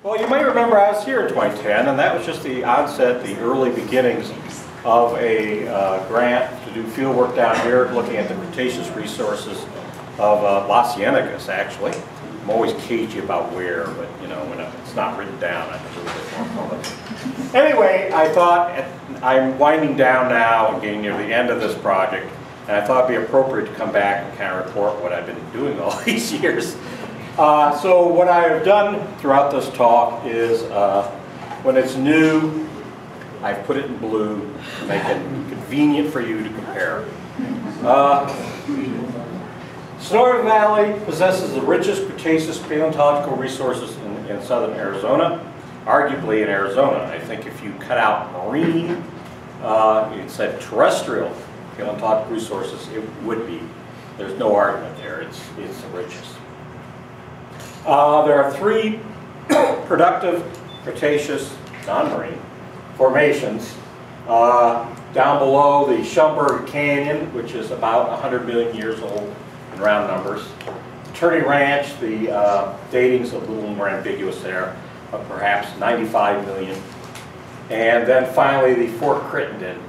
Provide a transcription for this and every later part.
Well, you may remember I was here in 2010, and that was just the onset, the early beginnings of a grant to do field work down here, looking at the Cretaceous resources of Las Ciénegas, actually. I'm always cagey about where, but you know, when it's not written down, I'm a little bit more public. Anyway, I thought I'm winding down now and getting near the end of this project, and I thought it'd be appropriate to come back and kind of report what I've been doing all these years. So what I have done throughout this talk is, when it's new, I've put it in blue to make it convenient for you to compare. Sonoita Valley possesses the richest Cretaceous paleontological resources in southern Arizona, arguably in Arizona. I think if you cut out marine, it said terrestrial paleontological resources, it would be. There's no argument there, it's the richest. There are three productive Cretaceous, non-marine, formations down below the Schomburg Canyon, which is about 100 million years old in round numbers. The Turney Ranch, the dating's a little more ambiguous there, but perhaps 95 million. And then finally the Fort Crittenden,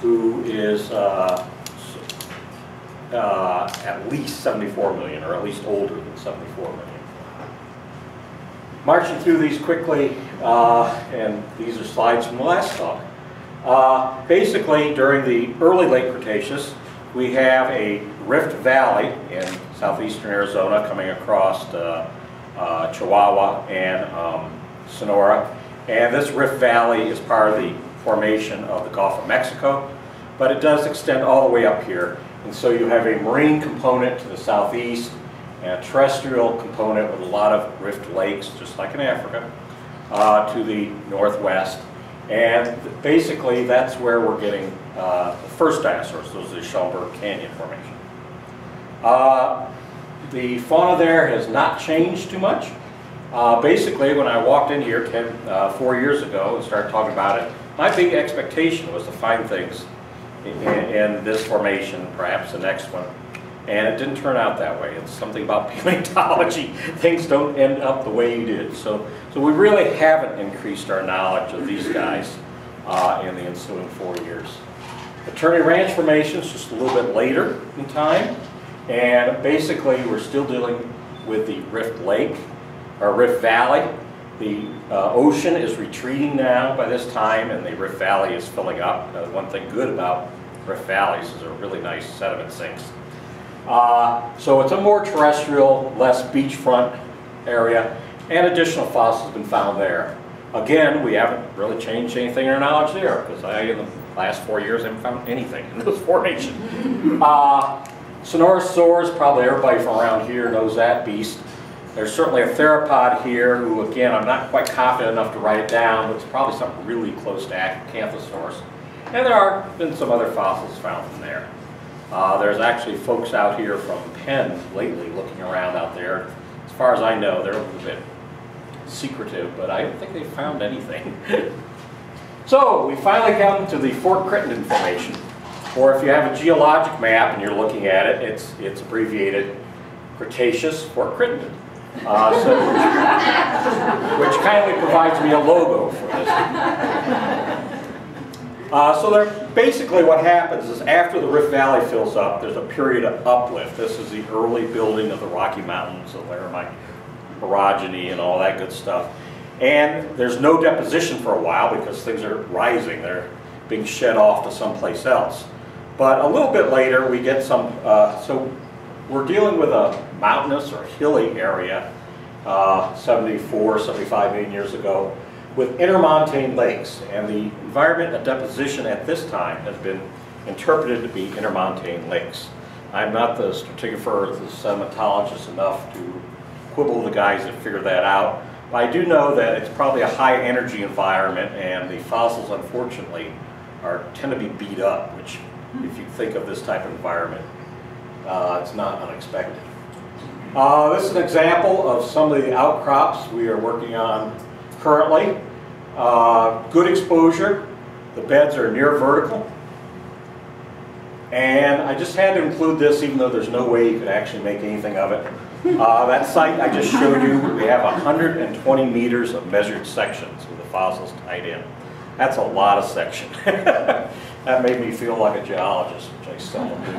who is at least 74 million, or at least older than 74 million. Marching through these quickly, and these are slides from the last talk. Basically, during the early late Cretaceous, we have a rift valley in southeastern Arizona coming across Chihuahua and Sonora. And this rift valley is part of the formation of the Gulf of Mexico, but it does extend all the way up here. And so you have a marine component to the southeast, and a terrestrial component with a lot of rift lakes, just like in Africa, to the northwest. And basically, that's where we're getting the first dinosaurs. Those are the Schomburg Canyon Formation. The fauna there has not changed too much. Basically, when I walked in here 4 years ago and started talking about it, my big expectation was to find things in this formation, perhaps the next one. And it didn't turn out that way. It's something about paleontology. Things don't end up the way you did. So we really haven't increased our knowledge of these guys in the ensuing 4 years. The Turney Ranch Formation is just a little bit later in time. And basically, we're still dealing with the Rift Lake, or Rift Valley. The ocean is retreating now by this time, and the Rift Valley is filling up. One thing good about Rift Valleys is they're really nice sediment sinks. So it's a more terrestrial, less beachfront area, and additional fossils have been found there. Again, we haven't really changed anything in our knowledge there, because in the last 4 years, I haven't found anything in this formation. Sonosaurus, probably everybody from around here knows that beast. There's certainly a theropod here, who again, I'm not quite confident enough to write it down, but it's probably something really close to Acanthosaurus. And there have been some other fossils found from there. There's actually folks out here from Penn lately looking around out there. As far as I know, they're a little bit secretive, but I don't think they found anything. So we finally come to the Fort Crittenden Formation, or if you have a geologic map and you're looking at it, it's abbreviated Cretaceous Fort Crittenden, which kindly provides me a logo for this. So basically what happens is after the Rift Valley fills up, there's a period of uplift. This is the early building of the Rocky Mountains, the Laramide orogeny and all that good stuff. And there's no deposition for a while because things are rising. They're being shed off to someplace else. But a little bit later we get some, so we're dealing with a mountainous or hilly area 74, 75 million years ago, with intermontane lakes, and the environment of deposition at this time has been interpreted to be intermontane lakes. I'm not the stratigrapher or the sedimentologist enough to quibble the guys that figured that out, but I do know that it's probably a high energy environment, and the fossils unfortunately tend to be beat up, which if you think of this type of environment, it's not unexpected. This is an example of some of the outcrops we are working on currently. Good exposure. The beds are near vertical. And I just had to include this even though there's no way you could actually make anything of it. That site I just showed you, we have 120 meters of measured sections with the fossils tied in. That's a lot of section. That made me feel like a geologist, which I seldom do.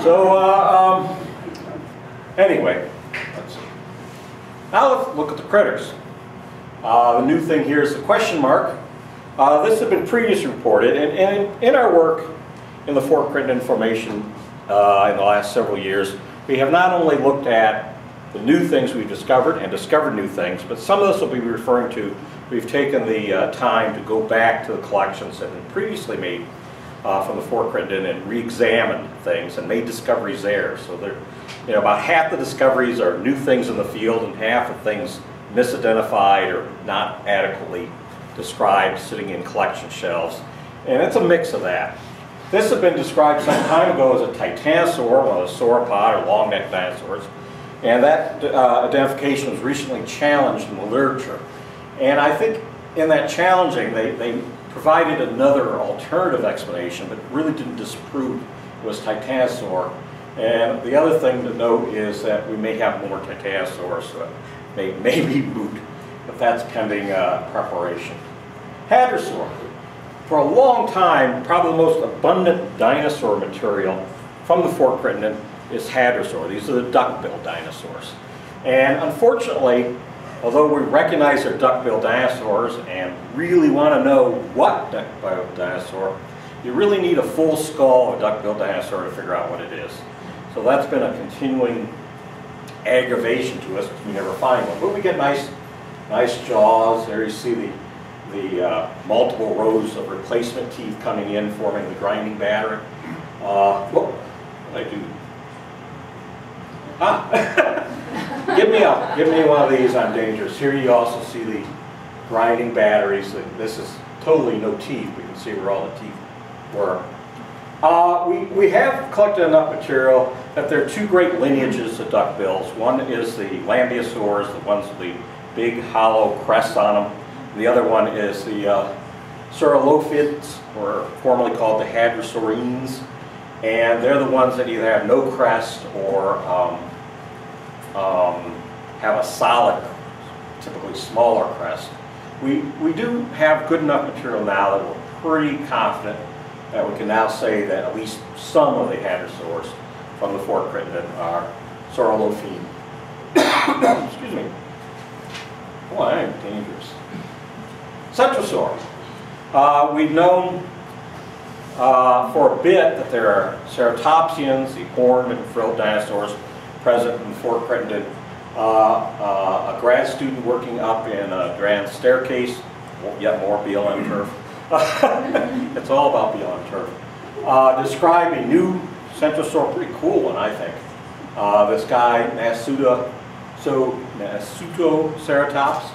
So anyway, let's see. Now let's look at the critters. The new thing here is the question mark. This had been previously reported, and in our work in the Fort Crittenden Formation in the last several years, we have not only looked at the new things we've discovered and discovered new things, but some of this will be referring to, we've taken the time to go back to the collections that had been previously made from the Fort Crittenden and re-examined things and made discoveries there. So they're, about half the discoveries are new things in the field and half are things misidentified or not adequately described sitting in collection shelves. And it's a mix of that. This had been described some time ago as a titanosaur, one of the sauropod or long-necked dinosaurs. And that identification was recently challenged in the literature. And I think in that challenging, they provided another alternative explanation, but really didn't disprove it was titanosaur. And the other thing to note is that we may have more titanosaurs, so it may be moot, but that's pending preparation. Hadrosaur. For a long time, probably the most abundant dinosaur material from the Fort Crittenden is hadrosaur. These are the duck-billed dinosaurs. And unfortunately, although we recognize they're duck-billed dinosaurs and really want to know what duck-billed dinosaur, you really need a full skull of a duck-billed dinosaur to figure out what it is. So that's been a continuing aggravation to us because we never find one. But we get nice jaws. There you see the multiple rows of replacement teeth coming in, forming the grinding battery. What did I do? Give me one of these, I'm dangerous. Here you also see the grinding batteries. This is totally no teeth. We can see where all the teeth were. We have collected enough material that there are two great lineages of duckbills. One is the lambeosaurs, the ones with the big hollow crests on them. The other one is the saurolophids, or formerly called the hadrosaurines. And they're the ones that either have no crest or have a solid, typically smaller crest. We do have good enough material now that we're pretty confident that we can now say that at least some of the hadrosaurs from the Fort Crittenden are saurolophine. Excuse me. Oh, I am dangerous. Centrosaur. We've known for a bit that there are ceratopsians, the horned and frilled dinosaurs present in Fort Crittenden. A grad student working up in a grand staircase, yet more BLM turf. It's all about BLM turf. Describe a new centrosaur, pretty cool one, I think. This guy, Nasutoceratops.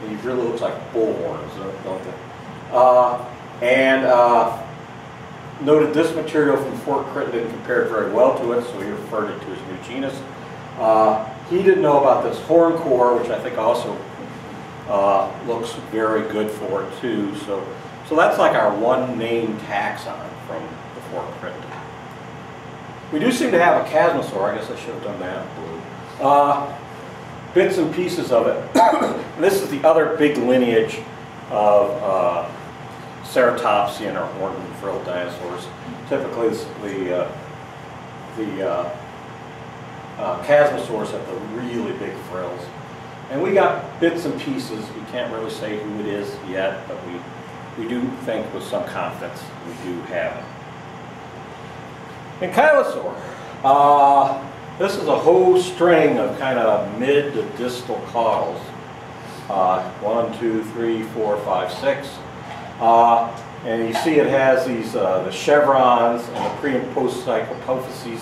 He really looks like bull horns, don't they? Noted this material from Fort Crittenden compared very well to it, so he referred it to his new genus. He didn't know about this horn core, which I think also looks very good for it too. So that's like our one name taxon from the Fort Crittenden. We do seem to have a chasmosaur. I guess I should have done that. Bits and pieces of it. This is the other big lineage of ceratopsian or horned and frilled dinosaurs. Typically, the chasmosaurs have the really big frills. And we got bits and pieces. We can't really say who it is yet, but we do think with some confidence we do have it. Ankylosaur. This is a whole string of kind of mid to distal caudals. 1, 2, 3, 4, 5, 6. And you see it has these, the chevrons and the pre and post cyclopophyses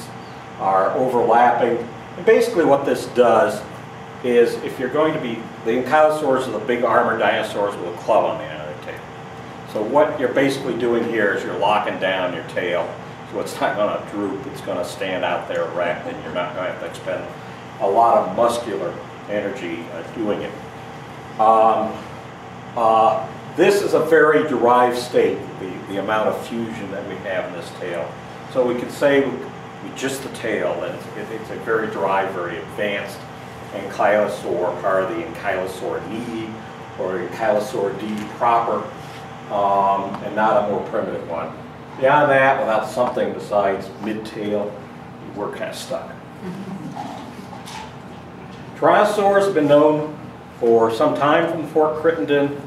are overlapping. And basically what this does is, if you're going to be, the ankylosaurs are the big armored dinosaurs with a club on the end of their tail. So what you're basically doing here is you're locking down your tail. So it's not going to droop, it's going to stand out there erect, and you're not going to have to expend a lot of muscular energy doing it. This is a very derived state, the amount of fusion that we have in this tail. So we can say with just the tail, and it's a very dry, very advanced ankylosaur, part of the Ankylosauridae, or Ankylosauridae proper, and not a more primitive one. Beyond that, without something besides mid-tail, we're kind of stuck. Tyrannosaurs have been known for some time from Fort Crittenden.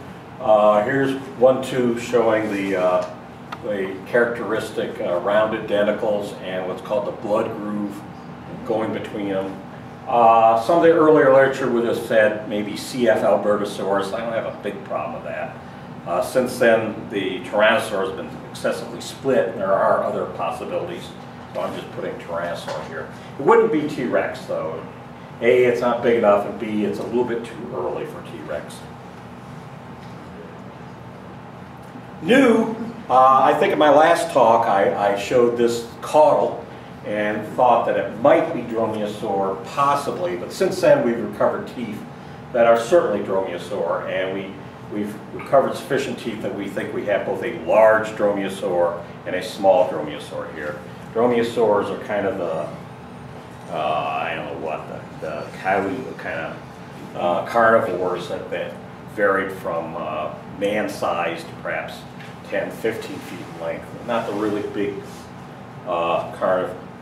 Here's one tooth showing the characteristic rounded denticles and what's called the blood groove going between them. Some of the earlier literature would have said maybe CF Albertosaurus. I don't have a big problem with that. Since then, the Tyrannosaur has been excessively split, and there are other possibilities. So I'm just putting Tyrannosaur here. It wouldn't be T-Rex, though. A, it's not big enough, and B, it's a little bit too early for T-Rex. New, I think in my last talk I showed this caudal and thought that it might be Dromaeosaur, possibly, but since then we've recovered teeth that are certainly Dromaeosaur, and we've recovered sufficient teeth that we think we have both a large Dromaeosaur and a small Dromaeosaur here. Dromaeosaurs are kind of the, I don't know what, the coyote kind of carnivores that varied from man-sized, perhaps 10, 15 feet in length. Not the really big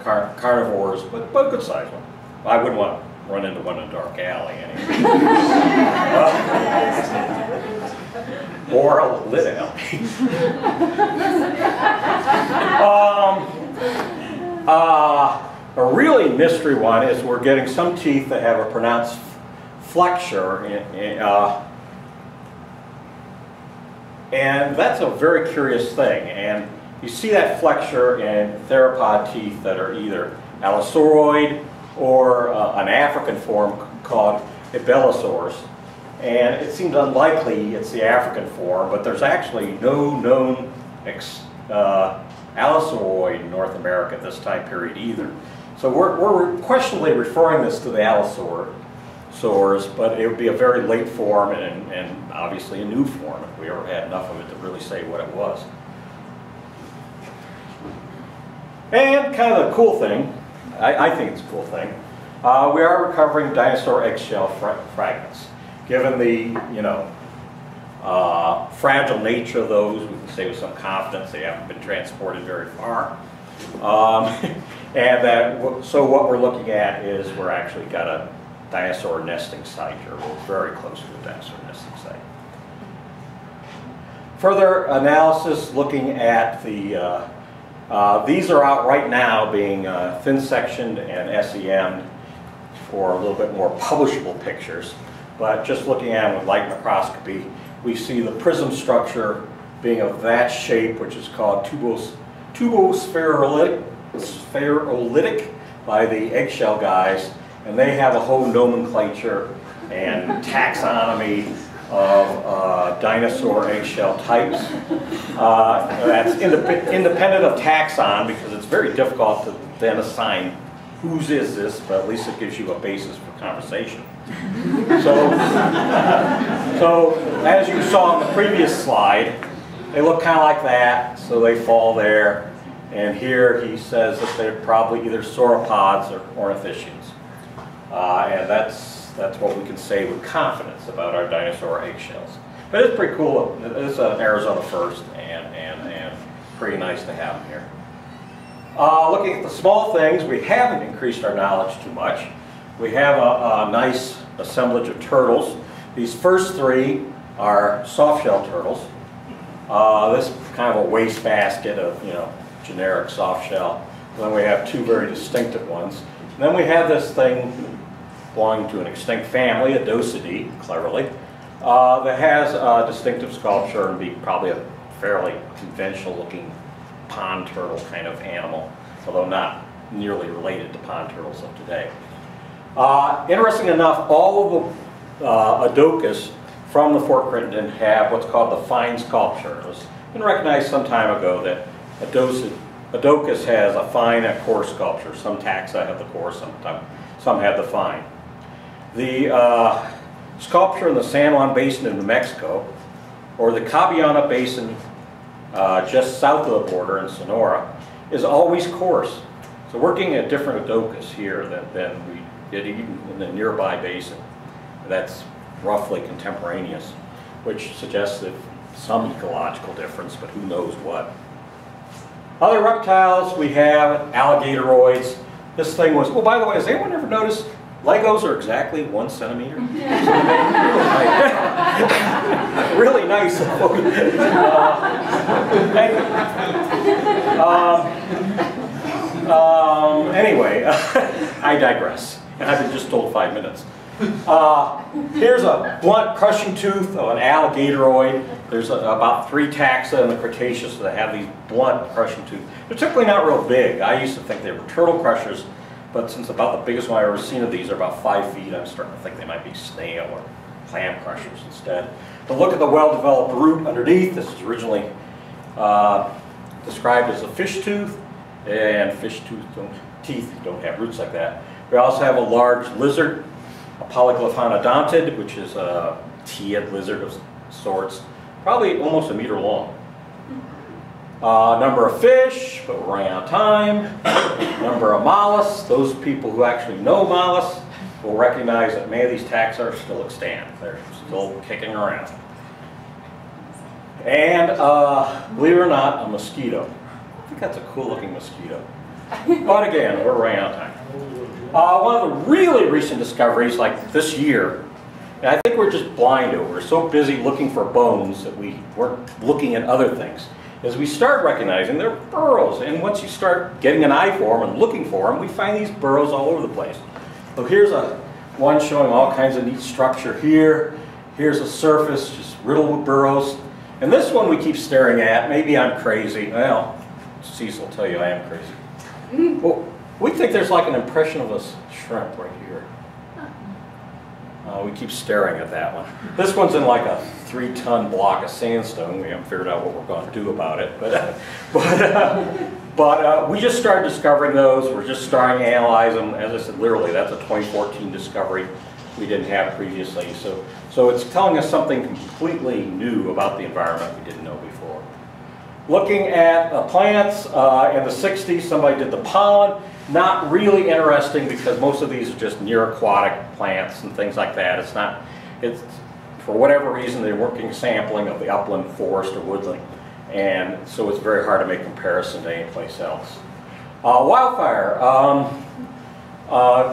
carnivores, but a good sized one. I wouldn't want to run into one in a dark alley anyway. Or a lit alley. A really mystery one is we're getting some teeth that have a pronounced flexure, and that's a very curious thing. And you see that flexure in theropod teeth that are either allosauroid or an African form called Abelisaurs. And it seems unlikely it's the African form, but there's actually no known allosauroid in North America at this time period either. So we're questionably referring this to the allosaurs, but it would be a very late form and obviously a new form if we ever had enough of it to really say what it was. And kind of the cool thing, I think it's a cool thing, we are recovering dinosaur eggshell fragments. Given the, fragile nature of those, we can say with some confidence they haven't been transported very far. So what we're looking at is we're actually got a dinosaur nesting site here. We're very close to a dinosaur nesting site. Further analysis looking at the, these are out right now being thin sectioned and SEM'd for a little bit more publishable pictures. But just looking at them with light microscopy, we see the prism structure being of that shape, which is called tubospherolytic by the eggshell guys, and they have a whole nomenclature and taxonomy of dinosaur eggshell types. That's independent of taxon, because it's very difficult to then assign whose is this, but at least it gives you a basis for conversation. So as you saw in the previous slide, they look kind of like that, so they fall there. And here he says that they're probably either sauropods or ornithischians. And that's what we can say with confidence about our dinosaur eggshells. But it's pretty cool. It's an Arizona first, and pretty nice to have them here. Looking at the small things, we haven't increased our knowledge too much. We have a nice assemblage of turtles. These first three are soft-shell turtles. This kind of a wastebasket of, generic soft-shell. Then we have two very distinctive ones. And then we have this thing belonging to an extinct family, a Dosidae, cleverly, that has a distinctive sculpture and be probably a fairly conventional-looking pond turtle kind of animal, although not nearly related to pond turtles of today. Interesting enough, all of the Adocus from the Fort Crittenden have what's called the fine sculpture. It was been recognized some time ago that Adocus has a fine and coarse sculpture. Some taxa have the coarse, some have the fine. The sculpture in the San Juan Basin in New Mexico, or the Cabiana Basin just south of the border in Sonora, is always coarse. So we're getting a different Odocus here than we did even in the nearby basin. That's roughly contemporaneous, which suggests that some ecological difference, but who knows what. Other reptiles, we have alligatoroids. This thing was, oh, by the way, has anyone ever noticed Legos are exactly 1 centimeter? Really nice. Anyway, I digress. And I've been just told 5 minutes. Here's a blunt crushing tooth of an alligatoroid. There's about 3 taxa in the Cretaceous that have these blunt crushing tooth. They're typically not real big. I used to think they were turtle crushers, but since about the biggest one I've ever seen of these are about 5 feet, I'm starting to think they might be snail or clam crushers instead. But look at the well-developed root underneath. This is originally described as a fish tooth, and fish teeth don't have roots like that. We also have a large lizard, a polyglophanodontid, which is a T-head lizard of sorts, probably almost 1 meter long. Number of fish, but we're running out of time. Number of mollusks. Those people who actually know mollusks will recognize that many of these taxa are still extant. They're still kicking around. And believe it or not, a mosquito. I think that's a cool looking mosquito. But again, we're running out of time. One of the really recent discoveries, like this year, and I think we're just blind to it. We're so busy looking for bones that we weren't looking at other things. As we start recognizing they're burrows, and once you start getting an eye for them and looking for them, we find these burrows all over the place. So here's one showing all kinds of neat structure here. Here's a surface just riddled with burrows. And this one we keep staring at. Maybe I'm crazy. Well, Cecil will tell you I am crazy. Well, we think there's like an impression of a shrimp right here. We keep staring at that one. This one's in like a 3-ton block of sandstone. We haven't figured out what we're going to do about it. But we just started discovering those. We're just starting to analyze them. As I said, literally, that's a 2014 discovery we didn't have previously. So it's telling us something completely new about the environment we didn't know before. Looking at plants, in the 60s, somebody did the pollen. Not really interesting because most of these are just near aquatic plants and things like that. It's for whatever reason they're working sampling of the upland forest or woodland, and so it's very hard to make comparison to any place else. Wildfire,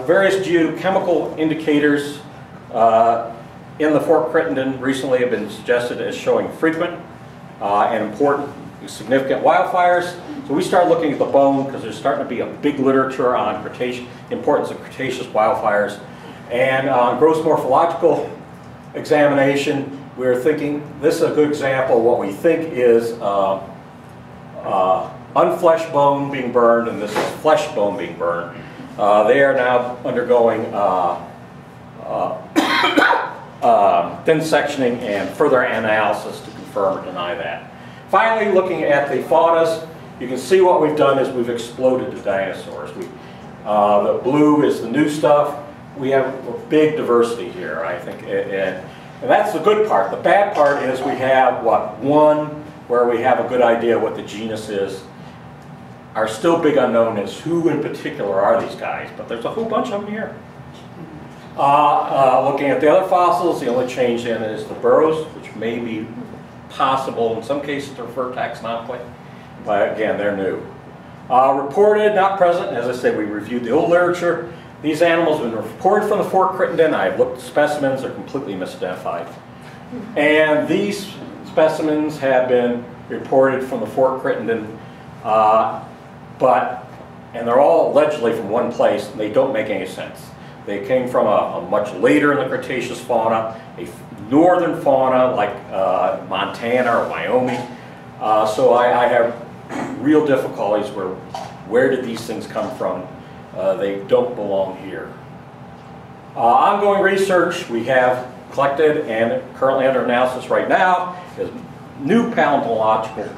various geochemical indicators in the Fort Crittenden recently have been suggested as showing frequent and important significant wildfires. So we started looking at the bone because there's starting to be a big literature on the importance of Cretaceous wildfires. And on gross morphological examination, we're thinking this is a good example of what we think is unfleshed bone being burned, and this is flesh bone being burned. They are now undergoing thin sectioning and further analysis to confirm or deny that. Finally, looking at the faunas, you can see what we've done is we've exploded the dinosaurs. The blue is the new stuff. We have a big diversity here, I think, and that's the good part. The bad part is we have, one where we have a good idea what the genus is. Our still big unknown is who in particular are these guys, but there's a whole bunch of them here. Looking at the other fossils, the only change in is the burrows, which may be possible. In some cases, they're referred taxonomically, but again, they're new. Reported, not present. As I said, we reviewed the old literature. These animals have been reported from the Fort Crittenden. I've looked at specimens, they're completely misidentified. And these specimens have been reported from the Fort Crittenden, and they're all allegedly from one place, and they don't make any sense. They came from a much later in the Cretaceous fauna, a northern fauna like Montana or Wyoming. So I have real difficulties where did these things come from? They don't belong here. Ongoing research we have collected and currently under analysis right now is new paleontological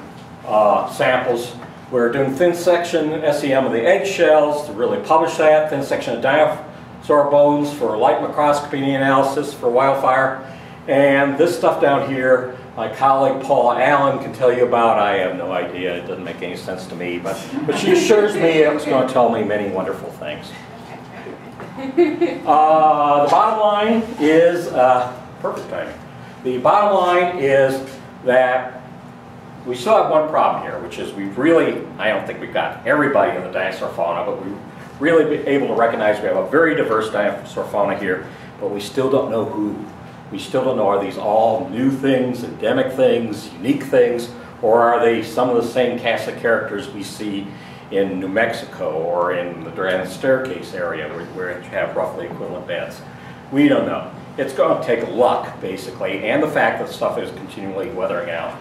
samples. We're doing thin section SEM of the eggshells to really publish that, thin section of dinosaur bones for light microscopy analysis for wildfire. And this stuff down here, my colleague Paula Allen can tell you about. I have no idea. It doesn't make any sense to me, but she assures me it's going to tell me many wonderful things. The bottom line is, perfect timing. The bottom line is that we still have one problem here, which is we really, I don't think we've got everybody in the dinosaur fauna, but we've really been able to recognize we have a very diverse dinosaur fauna here, but we still don't know who. We still don't know, are these all new things, endemic things, unique things, or are they some of the same cast of characters we see in New Mexico or in the Dragon Staircase area where you have roughly equivalent beds? We don't know. It's going to take luck, basically, and the fact that stuff is continually weathering out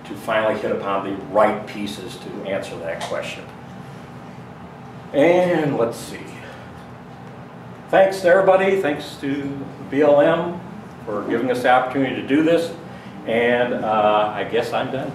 to finally hit upon the right pieces to answer that question. And let's see. Thanks to everybody. Thanks to BLM for giving us the opportunity to do this. And I guess I'm done.